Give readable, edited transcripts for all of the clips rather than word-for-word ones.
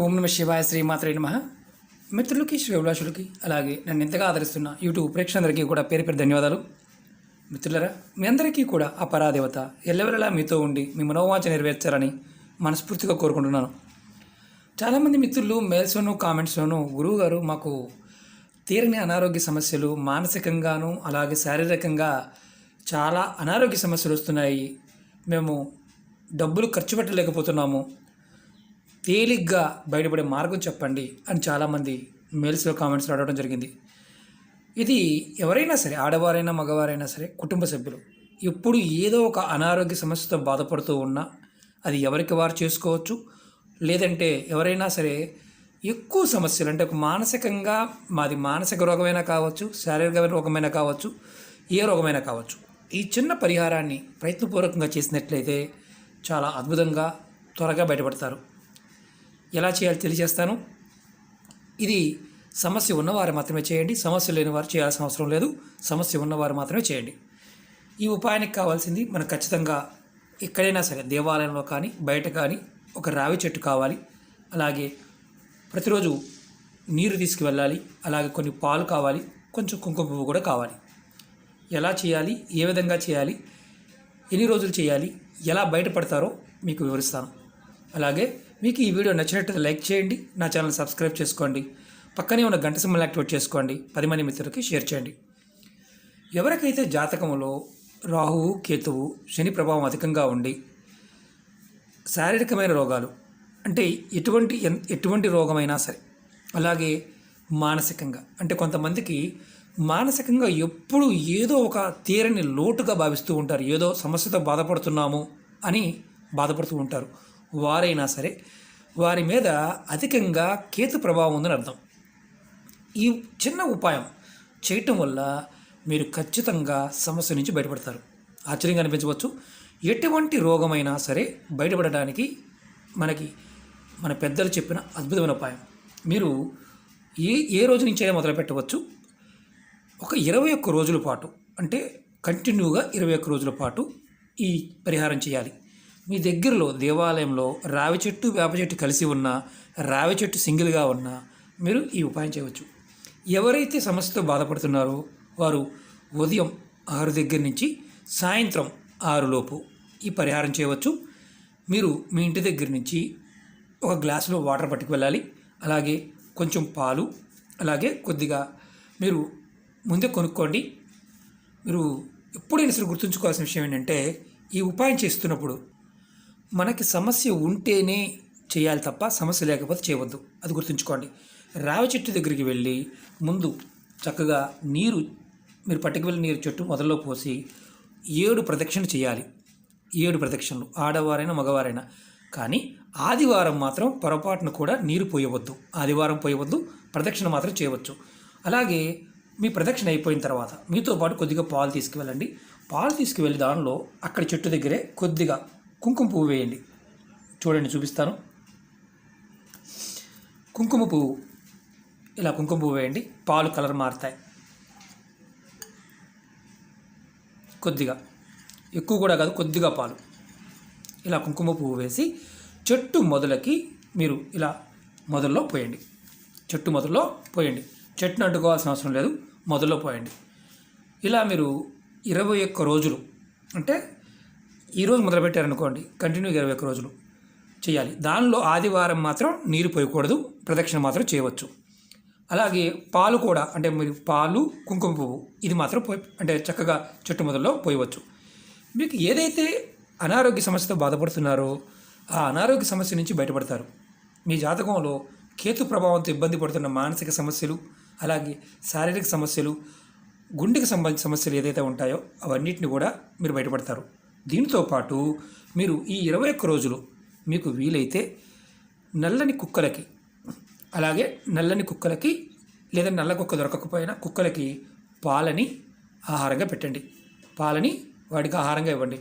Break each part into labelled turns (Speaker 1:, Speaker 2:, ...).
Speaker 1: ఓం నమ శివాయ శ్రీమాత్రే నమః. మిత్రులకి శ్రేభిలాషులకి అలాగే నన్ను ఎంతగా ఆదరిస్తున్న యూట్యూబ్ ప్రేక్షకులందరికీ కూడా పేరు పేరు ధన్యవాదాలు. మిత్రులరా, మీ అందరికీ కూడా ఆ పరాదేవత ఎల్లవెల్లలా మీతో ఉండి మీ మనోవాంఛ నెరవేర్చాలని మనస్ఫూర్తిగా కోరుకుంటున్నాను. చాలామంది మిత్రులు మెయిల్స్లోను కామెంట్స్లోను గురువుగారు మాకు తీరని అనారోగ్య సమస్యలు మానసికంగాను అలాగే శారీరకంగా చాలా అనారోగ్య సమస్యలు వస్తున్నాయి, మేము డబ్బులు ఖర్చు పెట్టలేకపోతున్నాము, తేలిగ్గా బయటపడే మార్గం చెప్పండి అని చాలామంది మెయిల్స్లో కామెంట్స్లో అడగడం జరిగింది. ఇది ఎవరైనా సరే, ఆడవారైనా మగవారైనా సరే, కుటుంబ సభ్యులు ఎప్పుడు ఏదో ఒక అనారోగ్య సమస్యతో బాధపడుతూ ఉన్నా అది ఎవరికి వారు చేసుకోవచ్చు. లేదంటే ఎవరైనా సరే ఎక్కువ సమస్యలు అంటే ఒక మానసికంగా, మాది మానసిక రోగమైనా కావచ్చు, శారీరక రోగమైనా కావచ్చు, ఏ రోగమైనా కావచ్చు, ఈ చిన్న పరిహారాన్ని ప్రయత్నపూర్వకంగా చేసినట్లయితే చాలా అద్భుతంగా త్వరగా బయటపడతారు. ఎలా చేయాలో తెలియజేస్తాను. ఇది సమస్య ఉన్నవారు మాత్రమే చేయండి, సమస్య లేని వారు చేయాల్సిన అవసరం లేదు. సమస్య ఉన్నవారు మాత్రమే చేయండి. ఈ ఉపాయానికి కావాల్సింది మనకు ఖచ్చితంగా ఎక్కడైనా సరే, దేవాలయంలో కానీ బయట కానీ ఒక రావి చెట్టు కావాలి. అలాగే ప్రతిరోజు నీరు తీసుకువెళ్ళాలి. అలాగే కొన్ని పాలు కావాలి, కొంచెం కుంకుమ పువ్వు కూడా కావాలి. ఎలా చేయాలి, ఏ విధంగా చేయాలి, ఎన్ని రోజులు చేయాలి, ఎలా బయటపడతారో మీకు వివరిస్తాను. అలాగే మీకు ఈ వీడియో నచ్చినట్లయితే లైక్ చేయండి, నా ఛానల్ సబ్స్క్రైబ్ చేసుకోండి, పక్కనే ఉన్న గంట సింబల్ యాక్టివేట్ చేసుకోండి, 10 మంది మిత్రులకి షేర్ చేయండి. ఎవరికైతే జాతకంలో రాహువు, కేతువు, శని ప్రభావం అధికంగా ఉండి శారీరకమైన రోగాలు అంటే ఎటువంటి రోగమైనా సరే, అలాగే మానసికంగా అంటే కొంతమందికి మానసికంగా ఎప్పుడు ఏదో ఒక తీరని లోటుగా భావిస్తూ ఉంటారు, ఏదో సమస్యతో బాధపడుతున్నాము అని బాధపడుతూ ఉంటారు. వారైనా సరే వారి మీద అధికంగా కేతు ప్రభావం ఉందని అర్థం. ఈ చిన్న ఉపాయం చేయటం వల్ల మీరు ఖచ్చితంగా సమస్య నుంచి బయటపడతారు. ఆశ్చర్యంగా అనిపించవచ్చు. ఎటువంటి రోగమైనా సరే బయటపడడానికి మన పెద్దలు చెప్పిన అద్భుతమైన ఉపాయం. మీరు ఏ రోజు నుంచైనా మొదలు పెట్టవచ్చు. ఒక 21 రోజుల పాటు, అంటే కంటిన్యూగా 21 రోజుల పాటు ఈ పరిహారం చేయాలి. మీ దగ్గరలో దేవాలయంలో రావి చెట్టు, వేప చెట్టు కలిసి ఉన్న, రావి చెట్టు సింగిల్గా ఉన్న మీరు ఈ ఉపాయం చేయవచ్చు. ఎవరైతే సమస్యతో బాధపడుతున్నారో వారు ఉదయం 6 దగ్గర నుంచి సాయంత్రం 6 లోపు ఈ పరిహారం చేయవచ్చు. మీరు మీ ఇంటి దగ్గర నుంచి ఒక గ్లాసులో వాటర్ పట్టుకు వెళ్ళాలి. అలాగే కొంచెం పాలు, అలాగే కొద్దిగా మీరు ముందే కొనుక్కోండి. మీరు ఎప్పుడైనా సరే గుర్తుంచుకోవాల్సిన విషయం ఏంటంటే, ఈ ఉపాయం చేస్తున్నప్పుడు మనకి సమస్య ఉంటేనే చేయాలి తప్ప సమస్య లేకపోతే చేయవద్దు. అది గుర్తుంచుకోండి. రావి చెట్టు దగ్గరికి వెళ్ళి ముందు చక్కగా మీరు పట్టుకు వెళ్ళిన నీరు చెట్టు మొదల్లో పోసి 7 ప్రదక్షిణలు చేయాలి. 7 ప్రదక్షిణలు, ఆడవారైనా మగవారైనా. కానీ ఆదివారం మాత్రం పొరపాటును కూడా నీరు పోయవద్దు. ఆదివారం పోయవద్దు, ప్రదక్షిణ మాత్రం చేయవచ్చు. అలాగే మీ ప్రదక్షిణ అయిపోయిన తర్వాత మీతో పాటు కొద్దిగా పాలు తీసుకువెళ్ళండి. పాలు తీసుకువెళ్ళి దానిలో అక్కడి చెట్టు దగ్గరే కొద్దిగా కుంకుమ పువ్వు వేయండి. చూడండి, చూపిస్తాను. కుంకుమ పువ్వు, ఇలా కుంకుమ పువ్వు వేయండి. పాలు కలర్ మారుతాయి. కొద్దిగా, ఎక్కువ కూడా కాదు, కొద్దిగా పాలు. ఇలా కుంకుమ పువ్వు వేసి చెట్టు మొదలకి మీరు ఇలా మొదల్లో పోయండి. చెట్టు మొదల్లో పోయండి. చెట్టును అడ్డుకోవాల్సిన అవసరం లేదు, మొదల్లో పోయండి. ఇలా మీరు 21 రోజులు, అంటే ఈరోజు మొదలుపెట్టారనుకోండి, కంటిన్యూగా 21 రోజులు చేయాలి. దానిలో ఆదివారం మాత్రం నీరు పోయకూడదు, ప్రదక్షిణ మాత్రం చేయవచ్చు. అలాగే పాలు కూడా, అంటే మీరు పాలు, కుంకుమ పువ్వు ఇది మాత్రం అంటే చక్కగా చెట్టు మొదల్లో పోయవచ్చు. మీకు ఏదైతే అనారోగ్య సమస్యతో బాధపడుతున్నారో ఆ అనారోగ్య సమస్య నుంచి బయటపడతారు. మీ జాతకంలో కేతు ప్రభావంతో ఇబ్బంది పడుతున్న మానసిక సమస్యలు, అలాగే శారీరక సమస్యలు, గుండెకి సంబంధించిన సమస్యలు ఏదైతే ఉంటాయో అవన్నిటిని కూడా మీరు బయటపడతారు. దీంతో పాటు మీరు ఈ 21 రోజులు మీకు వీలైతే నల్లని కుక్కలకి, అలాగే నల్లని కుక్కలకి లేదా నల్ల కుక్క దొరకకపోయినా కుక్కలకి పాలని ఆహారంగా పెట్టండి. పాలని వాడికి ఆహారంగా ఇవ్వండి.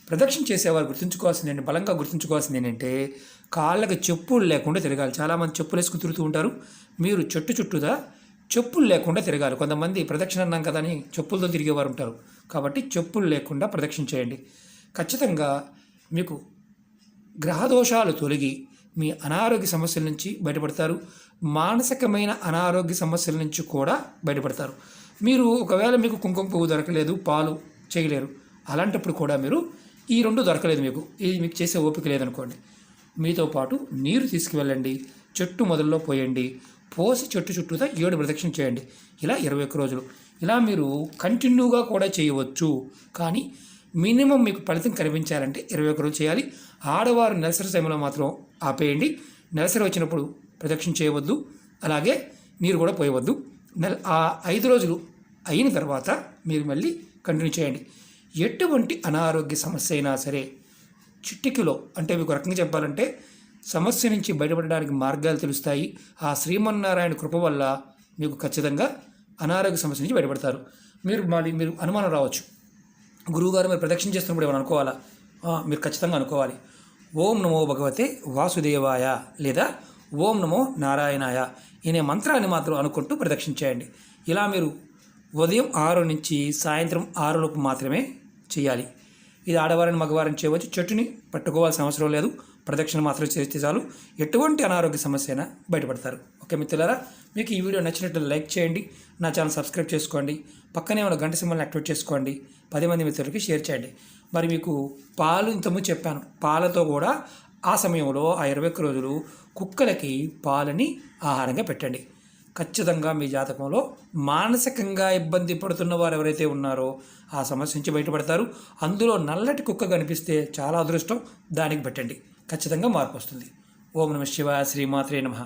Speaker 1: ప్రదక్షిణ చేసేవారు గుర్తుంచుకోవాల్సింది, బలంగా గుర్తుంచుకోవాల్సింది ఏంటంటే, కాళ్ళకి చెప్పులు లేకుండా తిరగాలి. చాలామంది చెప్పులు వేసుకుని తిరుగుతూ ఉంటారు. మీరు చెట్టు చుట్టూదా చెప్పులు లేకుండా తిరగాలి. కొంతమంది ప్రదక్షిణ అన్నాం కదా అని చెప్పులతో తిరిగేవారు ఉంటారు. కాబట్టి చెప్పులు లేకుండా ప్రదక్షిణ చేయండి. ఖచ్చితంగా మీకు గ్రహదోషాలు తొలగి మీ అనారోగ్య సమస్యల నుంచి బయటపడతారు. మానసికమైన అనారోగ్య సమస్యల నుంచి కూడా బయటపడతారు. మీరు ఒకవేళ మీకు కుంకుమ పువ్వు దొరకలేదు, పాలు చేయలేరు, అలాంటప్పుడు కూడా మీరు ఈ 2 దొరకలేదు, ఇది మీకు చేసే ఓపిక లేదనుకోండి, మీతో పాటు నీరు తీసుకువెళ్ళండి, చెట్టు మొదల్లో పోయండి, పోసి చెట్టు చుట్టూతా 7 ప్రదక్షిణ చేయండి. ఇలా 21 రోజులు ఇలా మీరు కంటిన్యూగా కూడా చేయవచ్చు. కానీ మినిమం మీకు ఫలితం కనిపించాలంటే 21 రోజులు చేయాలి. ఆడవారు నెలసరి సమయంలో మాత్రం ఆపేయండి. నెలసరి వచ్చినప్పుడు ప్రదక్షిణ చేయవద్దు, అలాగే నీరు కూడా పోయవద్దు. ఆ 5 రోజులు అయిన తర్వాత మీరు మళ్ళీ కంటిన్యూ చేయండి. ఎటువంటి అనారోగ్య సమస్య అయినా సరే చిటికలో, అంటే మీకు రకంగా చెప్పాలంటే సమస్య నుంచి బయటపడడానికి మార్గాలు తెలుస్తాయి. ఆ శ్రీమన్నారాయణ కృప వల్ల మీకు ఖచ్చితంగా అనారోగ్య సమస్య నుంచి బయటపడతారు. మీరు అనుమానం రావచ్చు, గురువుగారు మీరు ప్రదక్షిణ చేస్తున్నప్పుడు ఏమైనా అనుకోవాలా? మీరు ఖచ్చితంగా అనుకోవాలి. ఓం నమో భగవతే వాసుదేవాయ లేదా ఓం నమో నారాయణాయ అనే మంత్రాన్ని మాత్రం అనుకుంటూ ప్రదక్షిణ చేయండి. ఇలా మీరు ఉదయం 6 నుంచి సాయంత్రం 6 లోపు మాత్రమే చేయాలి. ఇది ఆడవారిని మగవారిని చేయవచ్చు. చెట్టుని పట్టుకోవాల్సిన అవసరం లేదు, ప్రదక్షిణ మాత్రం చేస్తే చాలు. ఎటువంటి అనారోగ్య సమస్య అయినా బయటపడతారు. ఓకే మిత్రులారా, మీకు ఈ వీడియో నచ్చినట్లు లైక్ చేయండి, నా ఛానల్ సబ్స్క్రైబ్ చేసుకోండి, పక్కనే ఉన్న గంట సింబల్ని యాక్టివేట్ చేసుకోండి, 10 మంది మిత్రులకి షేర్ చేయండి. మరి మీకు పాలు ఇంతకుముందు చెప్పాను, పాలతో కూడా ఆ సమయంలో ఆ 21 రోజులు కుక్కలకి పాలని ఆహారంగా పెట్టండి. ఖచ్చితంగా మీ జాతకంలో మానసికంగా ఇబ్బంది పడుతున్న వారు ఎవరైతే ఉన్నారో ఆ సమస్య నుంచి బయటపడతారు. అందులో నల్లటి కుక్క కనిపిస్తే చాలా అదృష్టం, దానికి పెట్టండి, ఖచ్చితంగా మార్పు వస్తుంది. ఓం నమః శివాయ, శ్రీమాత్రే నమః.